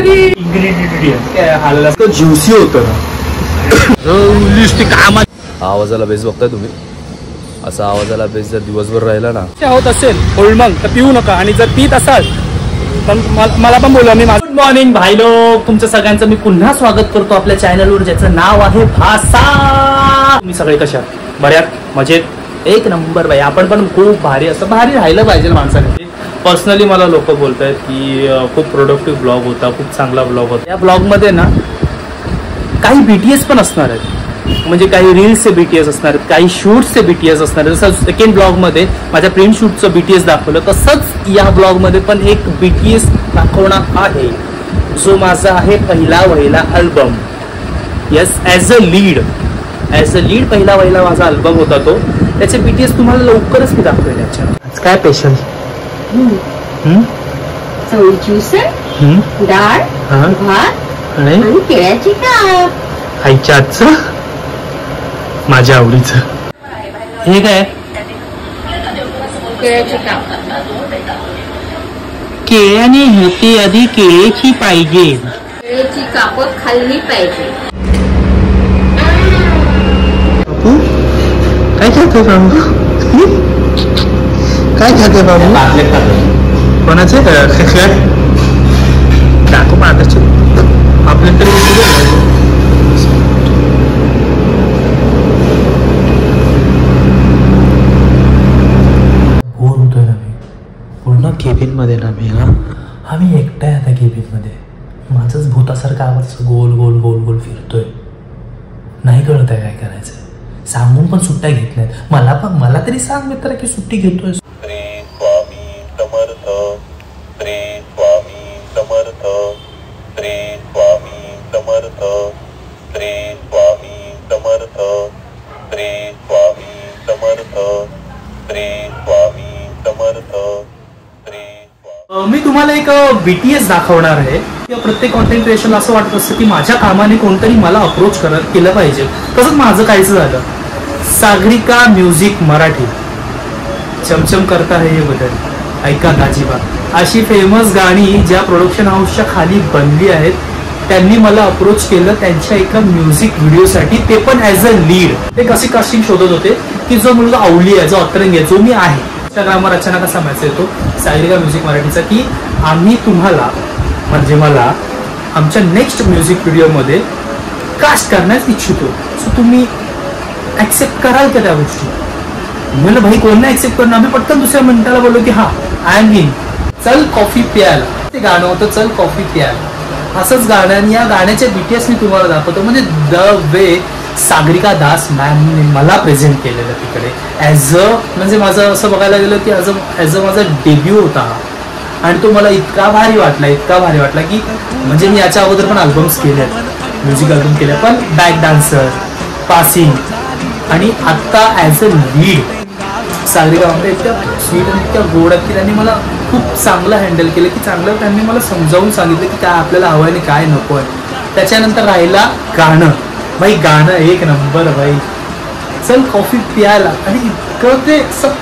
भारी इंग्रेडियंट काय हल्ला ज्युसी होतं ना. आवाजाला बेस बघताय तुम्ही, असा आवाजाला बेस जर दिवसभर राहिला ना होत असेल ओल्ड मग तर पिऊ नका, आणि जर पित असाल तर मला पण बोला. मी गुड मॉर्निंग भाई लोक, तुमचं सगळ्यांचं मी पुन्हा स्वागत करतो आपल्या चॅनलवर ज्याचं नाव आहे भाषा. तुम्ही सगळे कशा बऱ्यात मजेत एक नंबर बाई. आपण पण खूप भारी असं भारी राहिलं पाहिजे माणसाने. पर्सनली मला लोक बोलत आहेत की खूप प्रोडक्टिव्ह ब्लॉग होता, खूप चांगला ब्लॉग होता. या ब्लॉगमध्ये ना काही BTS पण असणार आहेत, म्हणजे काही रील्सचे BTS असणार आहेत, काही शूट्सचे BTS असणार आहेत. जसं सेकंड ब्लॉगमध्ये माझ्या प्रिंट शूटचं BTS दाखवलं, तसंच या ब्लॉगमध्ये पण एक BTS दाखवणार आहे, जो माझा आहे पहिला वहिला album. Yes, as a lead पहिला वहिला माझा अल्बम होता तो. त्याचे BTS तुम्हाला लवकरच मी दाखवेल. याच्या काय स्पेशल डाळ भात आणि केळ्याची काप. आईच्या आजचं माझ्या आवडीचं हे काय केळ्याची काप. केळ्याने होती आधी केळीची पाहिजे. केळ्याची काप खाल्ली पाहिजे. काय खाते बाबू, काय खाते बाबू? कोणाचे टाकू पाहताचे आपल्या तरी बोर होतोय ना मी पूर्ण केबिनमध्ये ना मी. आम्ही एकटा आहे आता केबिनमध्ये. माझंच भूतासारखा आवाज गोल गोल गोल गोल फिरतोय. नाही कळत आहे काय करायचं. सांगून पण सुट्ट्या घेत नाहीत. मला तरी सांग मित्र की सुट्टी घेतोय. श्री स्वामी समर्थ, श्री स्वामी समर्थ, श्री स्वामी समर्थ, श्री स्वामी समर्थ, श्री स्वामी समर्थ, श्री स्वामी समर्थ, श्री. मी तुम्हाला एक BTS दाखवणार आहे. प्रत्येक कॉन्टेंट क्रिएशनला असं वाटत असतं की माझ्या कामाने कोणतरी मला अप्रोच केलं पाहिजे. तसंच माझं काहीच झालं. सागरिका म्युझिक मराठी चमचम करता है ये बदल, ऐका दाजीबा, अशी फेमस गाणी ज्या प्रोडक्शन हाऊसच्या खाली बनली आहेत, त्यांनी मला अप्रोच केलं त्यांच्या एका म्युझिक व्हिडिओसाठी, ते पण ॲज अ लीड. ते कशी कास्टिंग शोधत होते की जो मुलगा अवली आहे, जो अतरंगी आहे, जो मी आहे. इंस्टाग्रामवर अचानक असा मेसेज येतो सागरिका म्युझिक मराठीचा की आम्ही तुम्हाला म्हणजे मला आमच्या नेक्स्ट म्युझिक व्हिडिओमध्ये कास्ट करण्यास इच्छितो, सो तुम्ही ॲक्सेप्ट कराल का त्या गोष्टी. म्हणलं भाई कोण नाही ऍक्सेप्ट करणं. आम्ही पटकन दुसऱ्या मिनिटाला बोललो की हा आय एम इन, चल कॉफी प्यायला. ते गाणं होतं चल कॉफी प्यायला. असंच गाणं, आणि या गाण्याच्या BTS मी तुम्हाला दाखवतो. म्हणजे द वे सागरिका दास मॅमने मला प्रेझेंट केलेलं तिकडे ॲज अ, म्हणजे माझं असं बघायला गेलं की ॲज अ माझा डेब्यू होता. आणि तो मला इतका भारी वाटला की म्हणजे मी याच्या अगोदर पण अल्बम्स केले, म्युझिक अल्बम केले, पण बॅक डान्सर, पासिंग, आणि आत्ता ॲज अ लीड सागरिका म्हणजे इतक्या स्वीट आणि इतक्या गोड आहेत की त्यांनी मला खूप चांगलं हँडल केलं, की चांगलं त्यांनी मला समजावून सांगितलं की काय आपल्याला हवं आहे आणि काय नको आहे. त्याच्यानंतर राहिला गाणं. भाई गाणं एक नंबर भाई, चल कॉफी प्यायला. आणि इतकं ते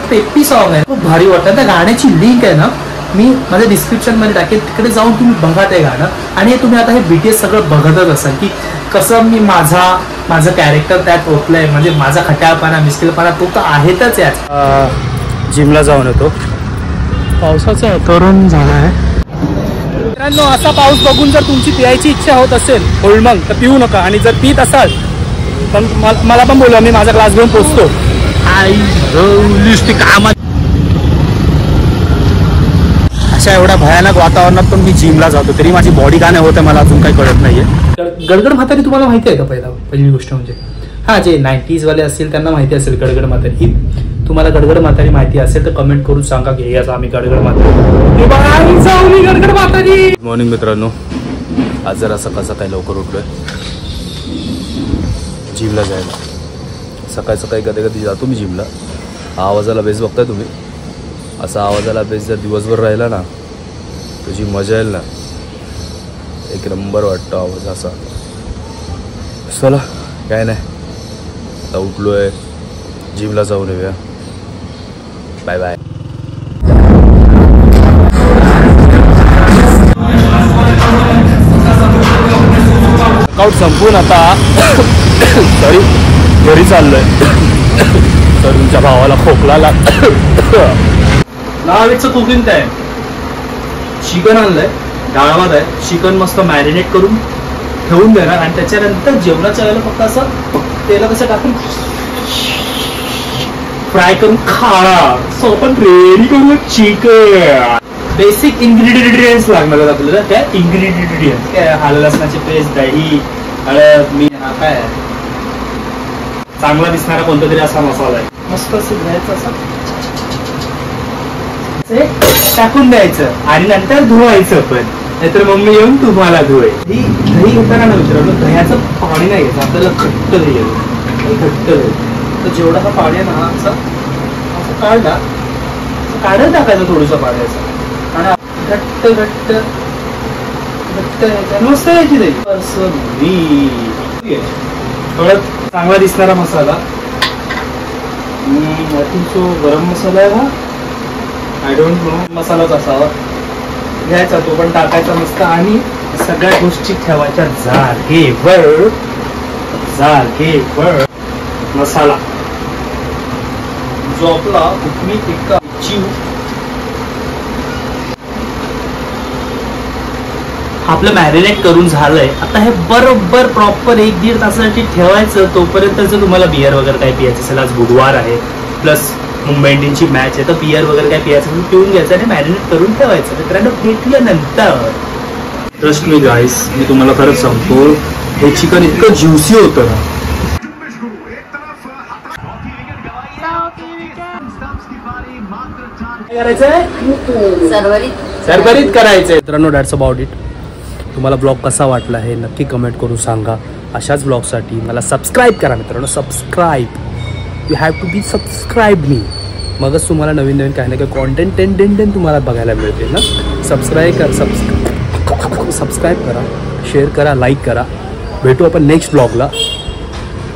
पेपी सॉन्ग आहे, खूप भारी वाटतं. त्या गाण्याची लिंक आहे ना मी माझ्या डिस्क्रिप्शनमध्ये टाकेल, तिकडे जाऊन तुम्ही बघा ते गाणं. आणि तुम्ही आता हे BTS सगळं बघतच असाल की कसं मी माझं कॅरेक्टर त्यात ओतलंय. म्हणजे माझा खट्याळपणा मिस्किलपणा तो तर आहेतच. याच जिमला जाऊन येतो. पावसाचं वातावरण झालं आहे मित्रांनो. असा पाऊस बघून जर तुमची पियायची इच्छा होत असेल ओल्ड मग तर पिऊ नका, आणि जर पित असाल तर मला पण बोला, मी माझा क्लास घेऊन पोचतो. अशा एवढ्या भयानक वातावरणात पण मी जिमला जातो, तरी माझी बॉडी का नाही होते मला अजून काही कळत नाहीये. गडगड म्हातारी तुम्हाला माहिती आहे का? पहिली गोष्ट म्हणजे हा जे 90s वाले असतील त्यांना माहिती असेल गडगड म्हातारी. ही तुम्हाला गडगड म्हातारी माहिती असेल तर कमेंट करून सांगा की याचा आम्ही गडगड म्हातारी. गडगड म्हातारी. मॉर्निंग मित्रांनो, आज जरा सकाळी लवकर उठलोय जिमला जायला. सकाळी कधी जातो मी जिमला. आवाजाला बेस बघताय तुम्ही, असा आवाजाला बेस जर दिवसभर राहिला ना तुझी मजा येईल ना. एक नंबर वाटतो आवाज असा. चला काय नाही, आता उठलोय, जिमला जाऊन येऊया. Bye bye. वर्कआउट संपवून आता सॉरी घरी चाललोय. तर तुमच्या भावाला खोकला नावेचं कुकिंग टाइम. चिकन आणलंय, डाळ भात आहे. चिकन मस्त मॅरिनेट करून ठेवून देणार आणि त्याच्यानंतर जेवणाच्या वेळेला फक्त असं तेला कसं टाकून फ्राय करून खाणार. सो आपण रेडी करू चिकन. बेसिक इन्ग्रेडियंट्स लागणार आहेत आपल्याला. त्या इन्ग्रेडियंट काय आलं लसणाची पेस्ट, दही, हळद, मीठ, हा काय चांगला दिसणारा कोणता तरी असा मसाला आहे. मस्त असं घ्यायचं, असं टाकून द्यायचं आणि नंतर धुवायचं. पण नाहीतर मम्मी येऊन तुम्हाला धुवे. दही घेताना ना मित्रांनो, दह्याचं पाणी नाही घ्यायचं आपल्याला. घट्ट दही घट्ट दही. तर जेवढा हा पाणी आहे ना असं काढला, काढत टाकायचं थोडंसं पाण्याचं आणि घट्ट घट्ट घट्ट मस्त यायची दही. थोडा चांगला दिसणारा मसाला. आय थिंक सो गरम मसाला आहे हा. I don't know. मसालाच असावा. घ्यायचा तो पण टाकायचा मस्त आणि सगळ्या गोष्टी ठेवायच्या जागेवर. जागेवर मसाला जो आपला कुठली टिक्का चिव आपलं मॅरिनेट करून झालंय. आता हे बरोबर प्रॉपर 1-1.5 तासासाठी ठेवायचं. तोपर्यंत जर तुम्हाला बियर वगैरे काय पियायचं असेल, आज बुधवार आहे प्लस मुंबई इंडियन्सची मॅच आहे, तर बियर वगैरे काय पियायचं असेल पिऊन घ्यायचं आणि मॅरिनेट करून ठेवायचं. मित्रांनो भेटल्यानंतर ट्रस्ट मी गाईस, मी तुम्हाला खरंच सांगतो हे चिकन इतकं ज्युसी होतं ना. सरभरीत करायचंय. मित्रांनो दॅट्स अबाउट इट. तुम्हाला ब्लॉग कसा वाटला हे नक्की कमेंट करून सांगा. अशाच ब्लॉगसाठी मला सबस्क्राईब करा मित्रांनो. Subscribe, you have to be subscribe me. मगच तुम्हाला नवीन नवीन काही ना काही कॉन्टेंट तुम्हाला बघायला मिळते ना. सबस्क्राईब करा, शेअर करा, लाईक करा. भेटू आपण नेक्स्ट ब्लॉगला.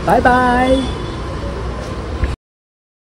Bye bye.